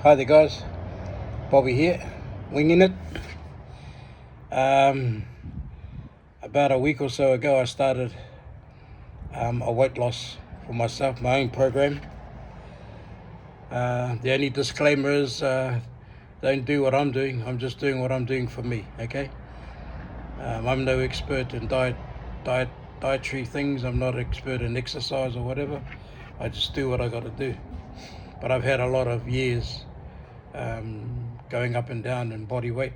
Hi there guys, Bobby here, winging it. About a week or so ago I started a weight loss for myself, my own program. The only disclaimer is don't do what I'm doing, I'm just doing what I'm doing for me, okay? I'm no expert in dietary things, I'm not an expert in exercise or whatever. I just do what I got to do. But I've had a lot of years going up and down in body weight.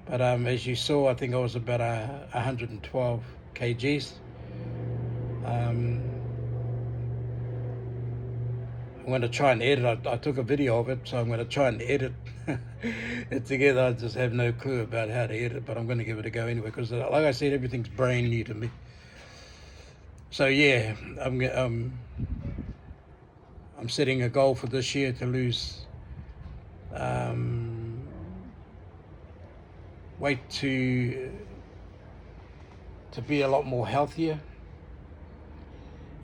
But as you saw, I think I was about 112 kgs. I'm going to try and edit. I took a video of it, so I'm going to try and edit it together. I just have no clue about how to edit, but I'm going to give it a go anyway, because like I said, everything's brand new to me. So yeah, I'm setting a goal for this year to lose weight to be a lot more healthier,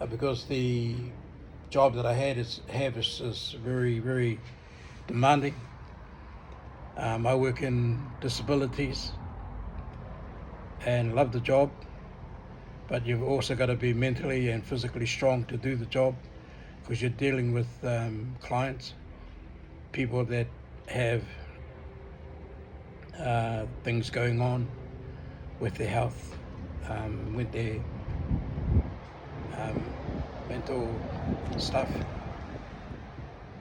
because the job that I have is very, very demanding. I work in disabilities and love the job, but you've also got to be mentally and physically strong to do the job, because you're dealing with clients, people that have things going on with their health, with their mental stuff.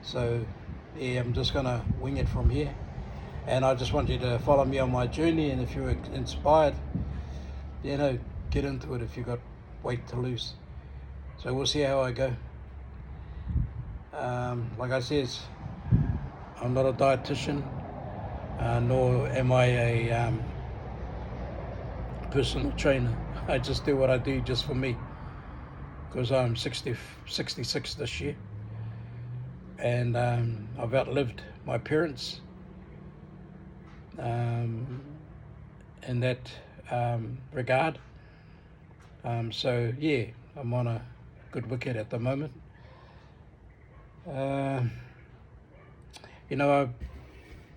So yeah, I'm just gonna wing it from here, and I just want you to follow me on my journey, and if you're inspired, get into it if you've got weight to lose. So we'll see how I go. Like I said, I'm not a dietitian, nor am I a personal trainer. I just do what I do just for me, because I'm 66 this year, and I've outlived my parents in that regard. So yeah, I'm on a good wicket at the moment.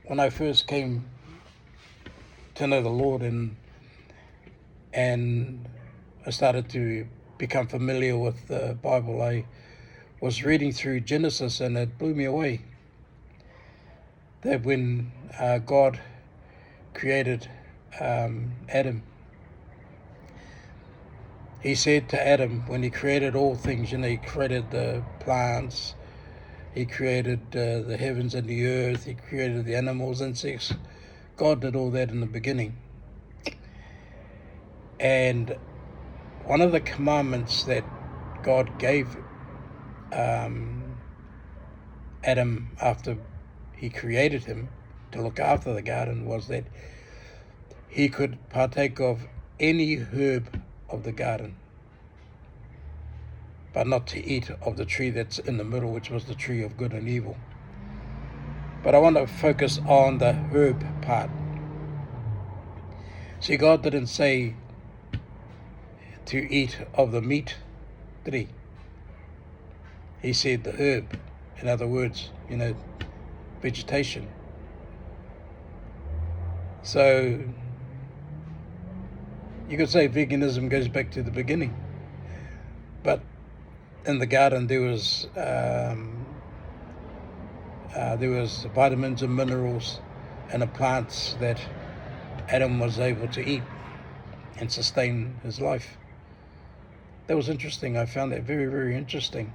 When I first came to know the Lord, and I started to become familiar with the Bible, I was reading through Genesis, and it blew me away that when God created Adam, he said to Adam, when he created all things, he created the plants, he created the heavens and the earth, he created the animals, insects. God did all that in the beginning. And one of the commandments that God gave Adam after he created him to look after the garden was that he could partake of any herb of the garden, but not to eat of the tree that's in the middle, which was the tree of good and evil. But I want to focus on the herb part. See, God didn't say to eat of the meat, did he? He said the herb. In other words, vegetation. So you could say veganism goes back to the beginning, but in the garden there was vitamins and minerals and the plants that Adam was able to eat and sustain his life. That was interesting. I found that very, very interesting.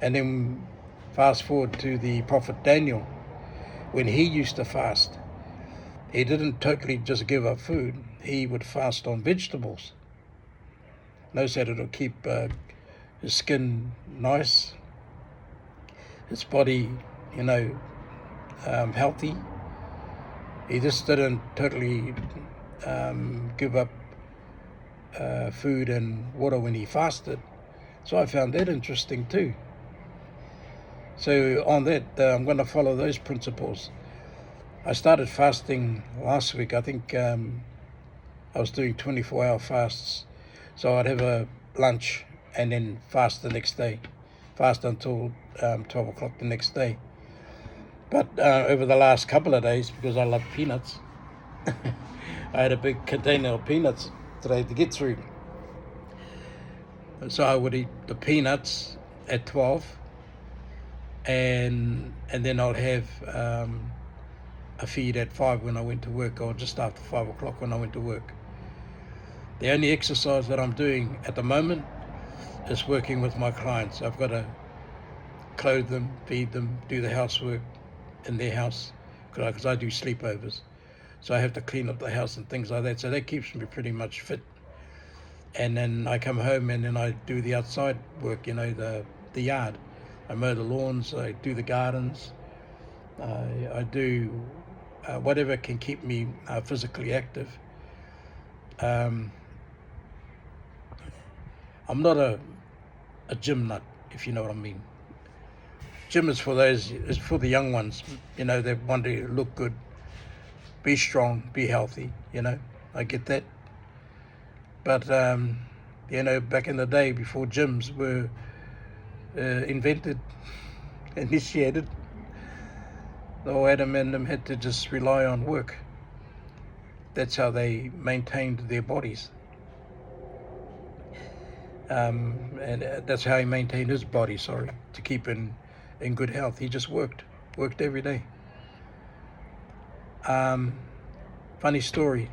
And then fast forward to the prophet Daniel, when he used to fast, he didn't totally just give up food. He would fast on vegetables. Knows that it'll keep his skin nice, his body, healthy. He just didn't totally give up food and water when he fasted. So I found that interesting too. So on that, I'm going to follow those principles. I started fasting last week. I think I was doing 24-hour fasts. So I'd have a lunch and then fast the next day. Fast until 12 o'clock the next day. But over the last couple of days, because I love peanuts, I had a big container of peanuts today to get through. So I would eat the peanuts at 12, and then I'll have a feed at 5 when I went to work, or just after 5 o'clock when I went to work. The only exercise that I'm doing at the moment is working with my clients. I've got to clothe them, feed them, do the housework in their house, because I do sleepovers. So I have to clean up the house and things like that. So that keeps me pretty much fit. And then I come home and then I do the outside work, the yard. I mow the lawns, I do the gardens, I do whatever can keep me physically active. I'm not a gym nut, if you know what I mean. Gym is for the young ones, that want to look good, be strong, be healthy, I get that. But, back in the day before gyms were initiated, the old Adam and them had to just rely on work. That's how they maintained their bodies. And that's how he maintained his body, to keep in good health. He just worked every day. Funny story.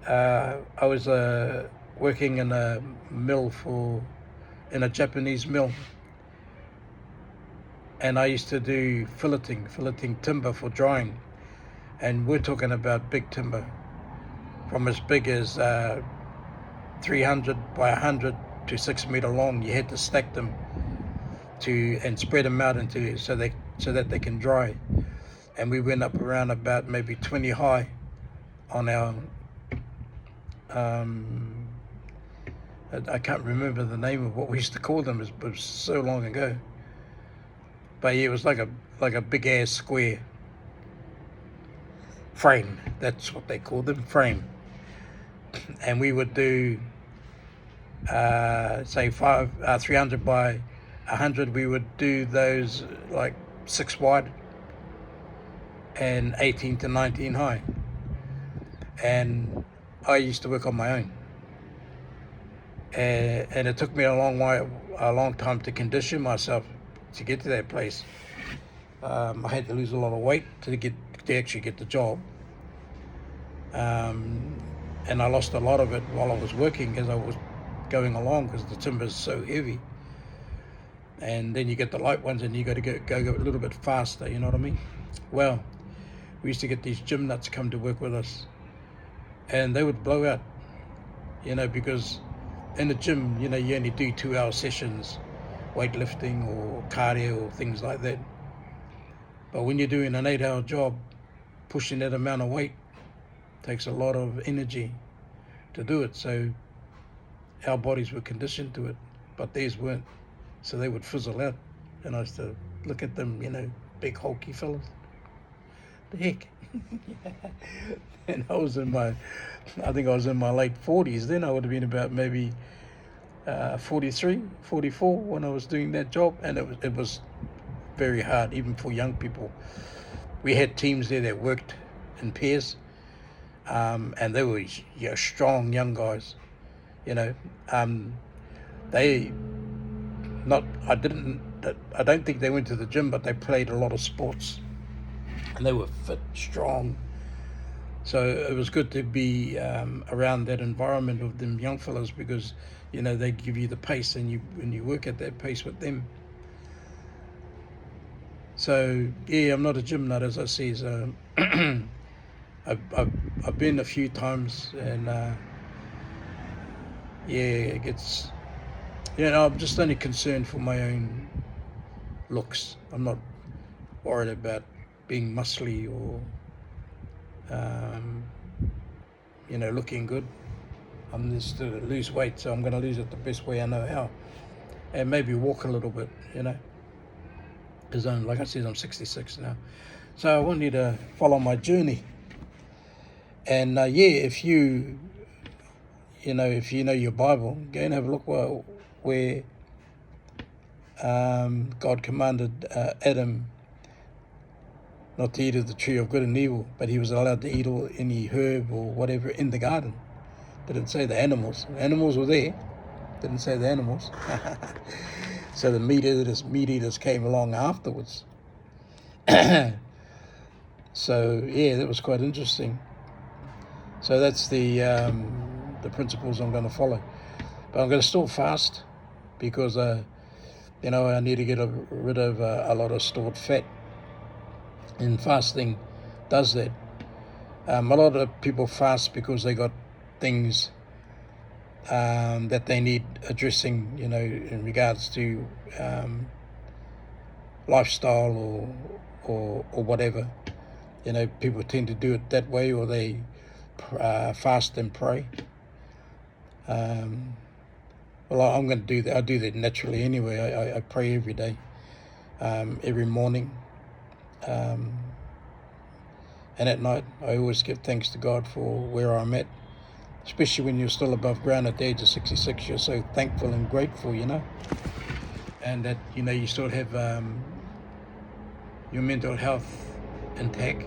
I was working in a mill in a Japanese mill, and I used to do filleting timber for drying, and we're talking about big timber, from as big as 300 by 100 to 6 meter long. You had to stack them and spread them out so that they can dry, and we went up around about maybe 20 high on our I can't remember the name of what we used to call them. It was so long ago. But yeah, it was like a big ass square frame. That's what they called them, frame. And we would do say 300 by 100. We would do those like 6 wide and 18 to 19 high. And I used to work on my own. And it took me a long time to condition myself to get to that place. I had to lose a lot of weight to actually get the job. And I lost a lot of it while I was working as I was going along, because the timber's so heavy. And then you get the light ones and you got to go a little bit faster, you know what I mean? Well, we used to get these gym nuts come to work with us, and they would blow out, because in the gym, you only do 2-hour sessions, weightlifting or cardio or things like that. But when you're doing an 8-hour job, pushing that amount of weight takes a lot of energy to do it. So our bodies were conditioned to it, but theirs weren't. So they would fizzle out. And I used to look at them, big hulky fellas. The heck? And I think I was in my late 40s then. I would have been about maybe 43, 44 when I was doing that job. And it was very hard, even for young people. We had teams there that worked in pairs, and they were strong young guys. I don't think they went to the gym, but they played a lot of sports, and they were fit, strong. So it was good to be around that environment of them young fellas, because they give you the pace, and you work at that pace with them. So yeah, I'm not a gym nut, as I say. So I've been a few times, and it gets. I'm just only concerned for my own looks. I'm not worried about being muscly or looking good. I'm just to lose weight, so I'm going to lose it the best way I know how, and maybe walk a little bit, because like I said, I'm 66 now. So I want you to follow my journey. And if you know your Bible, go and have a look where God commanded Adam not to eat of the tree of good and evil, but he was allowed to eat any herb or whatever in the garden. Didn't say the animals. The animals were there. Didn't say the animals. So the meat eaters came along afterwards. So yeah, that was quite interesting. So that's the principles I'm going to follow. But I'm going to still fast because I need to get rid of a lot of stored fat. And fasting does that. A lot of people fast because they got things that they need addressing, in regards to lifestyle or whatever. People tend to do it that way, or they fast and pray. Well, I'm going to do that. I do that naturally anyway. I pray every day, every morning. And at night, I always give thanks to God for where I'm at. Especially when you're still above ground at the age of 66, you're so thankful and grateful, and that, you still have your mental health intact.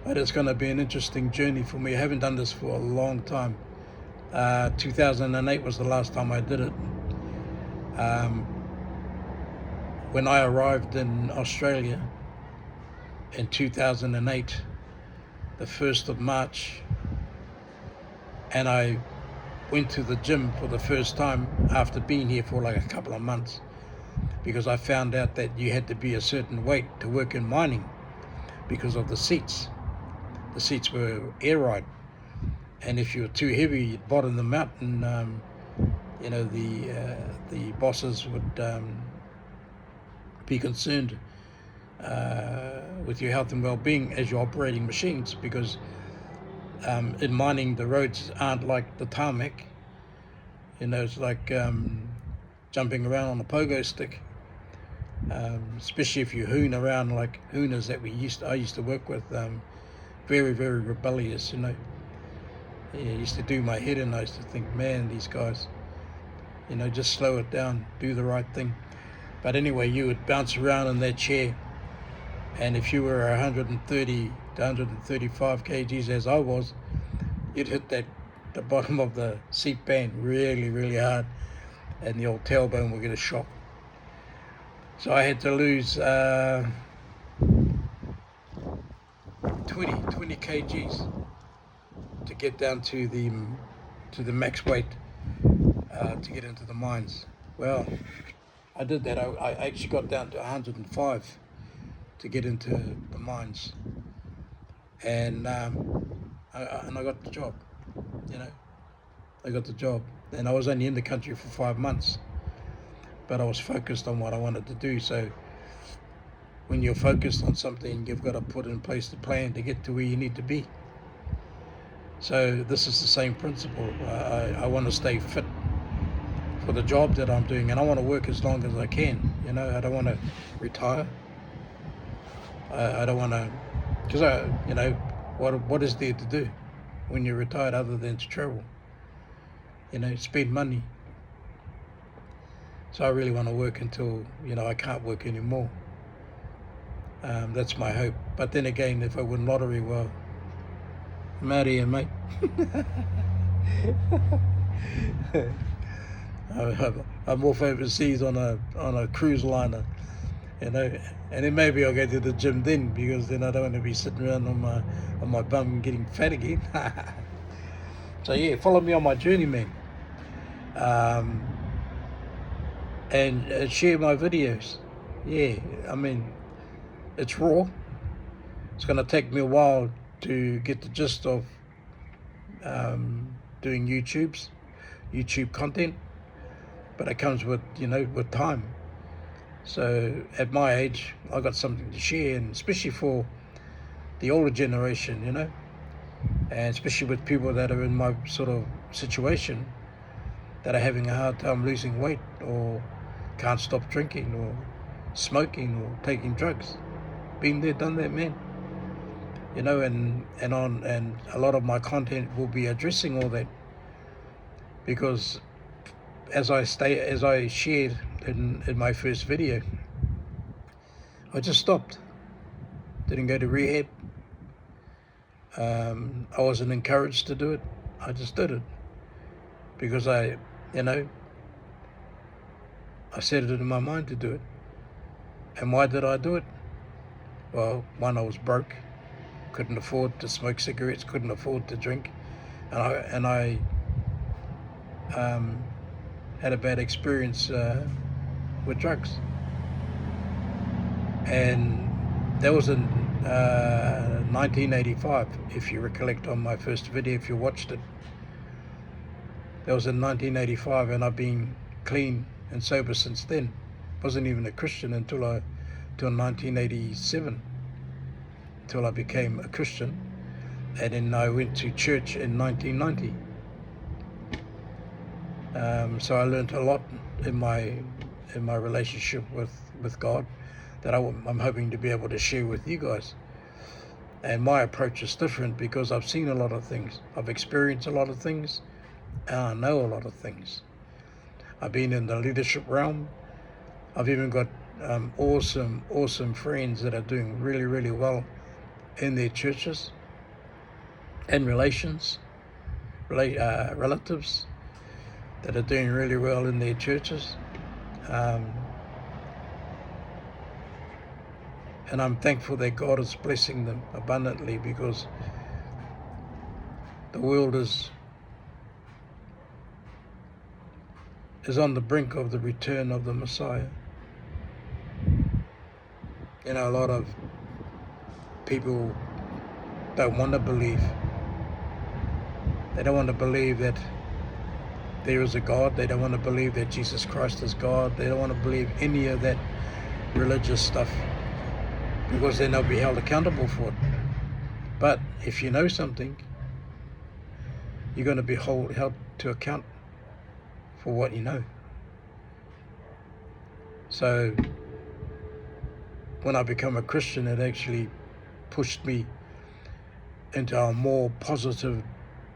But it's going to be an interesting journey for me. I haven't done this for a long time. 2008 was the last time I did it. When I arrived in Australia in 2008, the 1st of March, and I went to the gym for the first time after being here for like a couple of months, because I found out that you had to be a certain weight to work in mining because of the seats. The seats were air ride, and if you were too heavy, you'd bottom them out, and the bosses would be concerned with your health and well-being as you're operating machines, because in mining the roads aren't like the tarmac. It's like jumping around on a pogo stick, especially if you hoon around like hooners that I used to work with, very, very rebellious. It used to do my head in. I used to think, man, these guys, just slow it down, do the right thing. But anyway, you would bounce around in that chair, and if you were 130 to 135 kgs as I was, you'd hit the bottom of the seat band really, really hard, and the old tailbone will get a shock. So I had to lose 20 kgs to get down to the max weight to get into the mines. Well, I did that. I actually got down to 105 to get into the mines, and I got the job. I got the job, and I was only in the country for 5 months, but I was focused on what I wanted to do. So when you're focused on something, you've got to put in place the plan to get to where you need to be. So this is the same principle. I want to stay fit for the job that I'm doing, and I want to work as long as I can. I don't want to retire. I don't want to, because what is there to do when you're retired other than to travel? Spend money. So I really want to work until I can't work anymore. That's my hope. But then again, if I win lottery, well, I'm out of here, mate. I'm off overseas on a cruise liner, and then maybe I'll go to the gym then, because then I don't want to be sitting around on my bum and getting fat again. So yeah, follow me on my journey, man, and share my videos. Yeah, it's raw. It's going to take me a while to get the gist of doing YouTube content, but it comes with with time. So at my age, I got something to share, and especially for the older generation, and especially with people that are in my sort of situation, that are having a hard time losing weight, or can't stop drinking or smoking or taking drugs. Been there, done that, man. And a lot of my content will be addressing all that, because as I shared in my first video, I just stopped. Didn't go to rehab. I wasn't encouraged to do it. I just did it because I set it in my mind to do it. And why did I do it? Well, one, I was broke, couldn't afford to smoke cigarettes, couldn't afford to drink, and I had a bad experience with drugs. And that was in 1985, if you recollect on my first video, if you watched it. That was in 1985, and I've been clean and sober since then. Wasn't even a Christian until 1987, till I became a Christian, and then I went to church in 1990. So I learned a lot in my relationship with God that I'm hoping to be able to share with you guys. And my approach is different because I've seen a lot of things, I've experienced a lot of things, and I know a lot of things. I've been in the leadership realm. I've even got awesome friends that are doing really, really well in their churches and relatives that are doing really well in their churches. And I'm thankful that God is blessing them abundantly, because the world is on the brink of the return of the Messiah. A lot of people don't want to believe. They don't want to believe that there is a God. They don't want to believe that Jesus Christ is God. They don't want to believe any of that religious stuff, because then they'll be held accountable for it. But if you know something, you're going to be held to account for what you know. So when I become a Christian, it actually pushed me into a more positive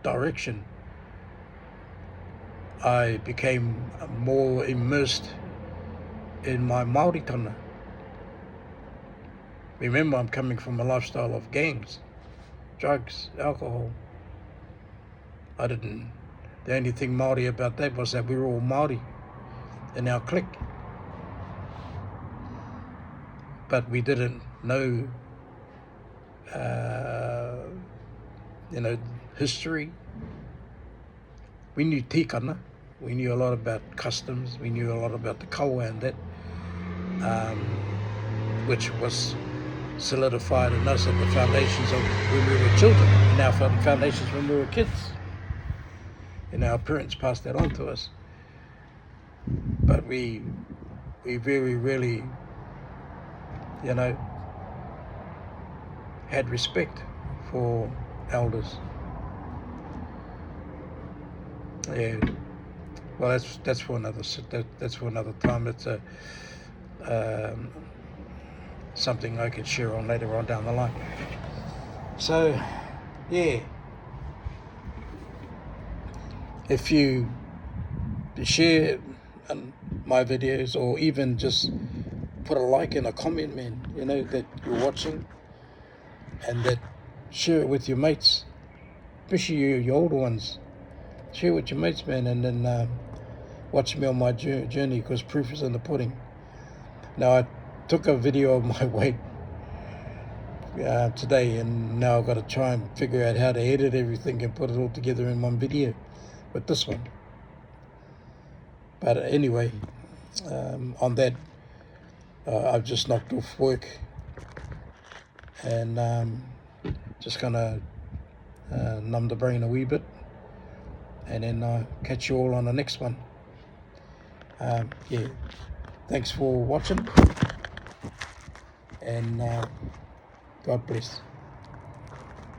direction. I became more immersed in my Māoritana. Remember, I'm coming from a lifestyle of gangs, drugs, alcohol. The only thing Māori about that was that we were all Māori in our clique. But we didn't know, history. We knew tikana. We knew a lot about customs. We knew a lot about the kawa and that, which was solidified in us at the foundations of when we were children, and our foundations when we were kids. And our parents passed that on to us. But we very rarely, had respect for elders. Yeah. Well, that's for another time. It's something I could share on later on down the line. So, yeah. If you share my videos, or even just put a like and a comment, man, that you're watching, and that share it with your mates, especially your older ones. Share it with your mates, man, and then watch me on my journey, because proof is in the pudding. Now, I took a video of my weight today, and now I've got to try and figure out how to edit everything and put it all together in one video with this one. But anyway, on that, I've just knocked off work, and just gonna numb the brain a wee bit, and then catch you all on the next one. Yeah, thanks for watching, and God bless.